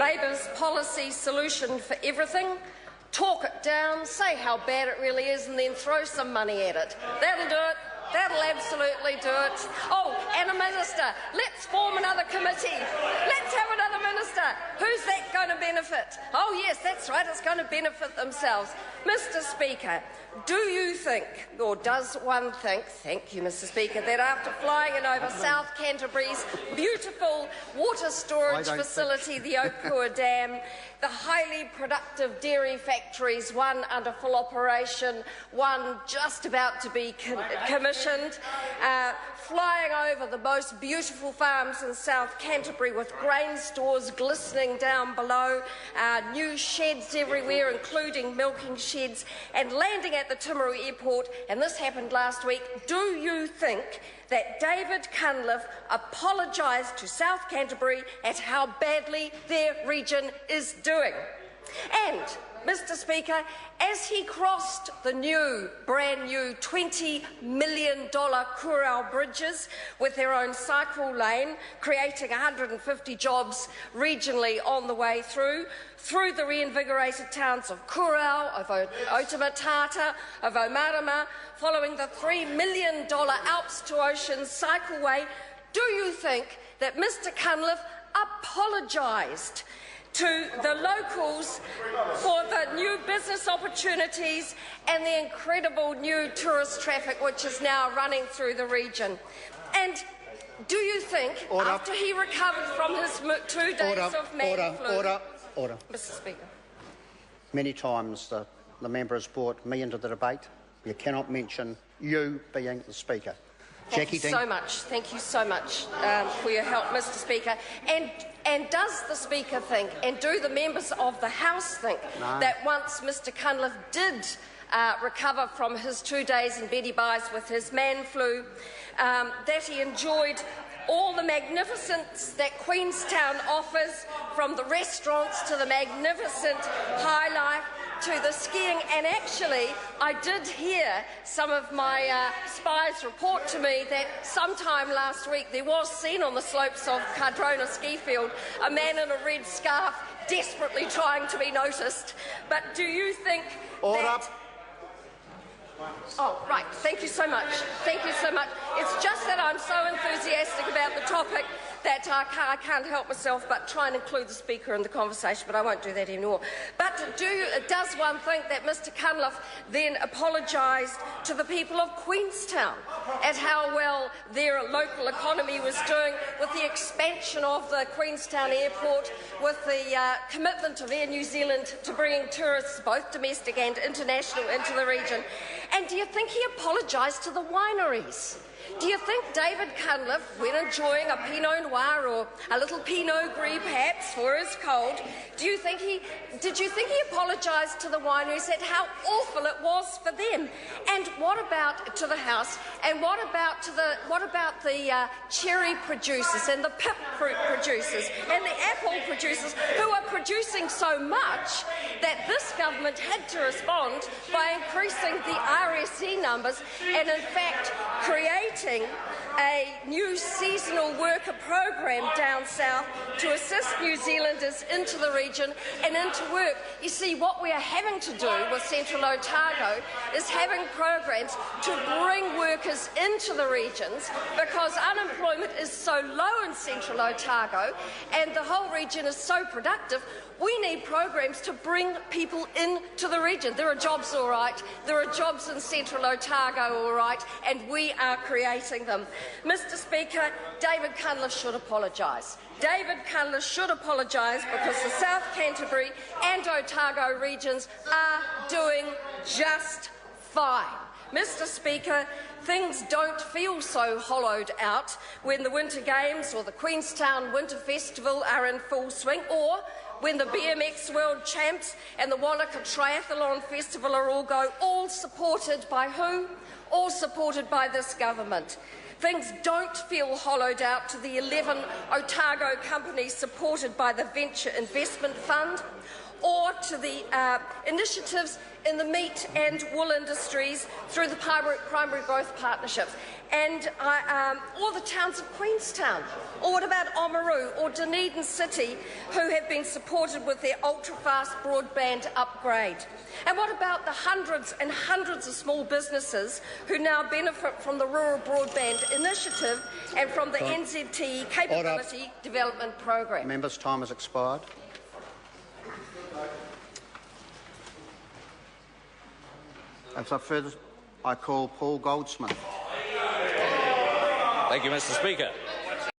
Labor's policy solution for everything? Talk it down, say how bad it really is, and then throw some money at it. That'll do it. That'll absolutely do it. Oh, and a minister. Let's form another committee. Let's have another minister. Who's that going to benefit? Oh, yes, that's right. It's going to benefit themselves. Mr. Speaker, do you think, or does one think, thank you, Mr. Speaker, that after flying in over South Canterbury's beautiful water storage facility, the Okua Dam, the highly productive dairy factories, one under full operation, one just about to be commissioned, flying over the most beautiful farms in South Canterbury with grain stores glistening down below, new sheds everywhere, including milking sheds, and landing at the Timaru Airport, and this happened last week, do you think that David Cunliffe apologised to South Canterbury at how badly their region is doing? And, Mr. Speaker, as he crossed the brand new $20 million Kurau bridges with their own cycle lane, creating 150 jobs regionally on the way through the reinvigorated towns of Kurau, of Otamatata, of Omarama, following the $3 million Alps to Ocean cycleway, do you think that Mr. Cunliffe apologised to the locals for the new business opportunities and the incredible new tourist traffic which is now running through the region? And do you think, after he recovered from his 2 days of man flu... Order. Mr. Speaker. Many times the member has brought me into the debate. You cannot mention you being the Speaker. Thank you so much. Thank you so much for your help, Mr. Speaker. And does the Speaker think, and do the members of the House think, that once Mr. Cunliffe did recover from his 2 days in Betty Byes with his man flu, that he enjoyed all the magnificence that Queenstown offers, from the restaurants to the magnificent high life to the skiing? And actually, I did hear some of my spies report to me that sometime last week there was seen on the slopes of Cardrona ski field a man in a red scarf desperately trying to be noticed. But do you think that... Oh, right. Thank you so much. Thank you so much. It's just that I'm so enthusiastic about the topic that I can't help myself but try and include the Speaker in the conversation, but I won't do that anymore. But does one think that Mr. Cunliffe then apologised to the people of Queenstown at how well their local economy was doing, with the expansion of the Queenstown Airport, with the commitment of Air New Zealand to bringing tourists, both domestic and international, into the region? And do you think he apologised to the wineries? Do you think David Cunliffe, when enjoying a Pinot Noir or a little Pinot Gris perhaps for his cold, did you think he apologised to the wineries at how awful it was for them? And what about to the House? And what about the cherry producers and the pip fruit producers and the apple producers, who are producing so much that this government had to respond by increasing the RSE numbers and in fact creating a new seasonal worker program down south to assist New Zealanders into the region and into work? You see, what we are having to do with Central Otago is having programs to bring workers into the regions, because unemployment is so low in Central Otago and the whole region is so productive. We need programs to bring people into the region. There are jobs, all right. There are jobs in Central Otago, all right, and we are creating them. Mr. Speaker, David Cunliffe should apologise. David Cunliffe should apologise, because the South Canterbury and Otago regions are doing just fine. Mr. Speaker, things don't feel so hollowed out when the Winter Games or the Queenstown Winter Festival are in full swing, or when the BMX World Champs and the Wanaka Triathlon Festival are all supported by who? All supported by this government. Things don't feel hollowed out to the 11 Otago companies supported by the Venture Investment Fund, or to the initiatives in the meat and wool industries through the primary growth partnerships. and or the towns of Queenstown? Or what about Oamaru or Dunedin City, who have been supported with their ultra-fast broadband upgrade? And what about the hundreds and hundreds of small businesses who now benefit from the Rural Broadband Initiative and from the NZTE Capability Development Program? Members' time has expired. As I further, I call Paul Goldsmith. Thank you, Mr. Speaker.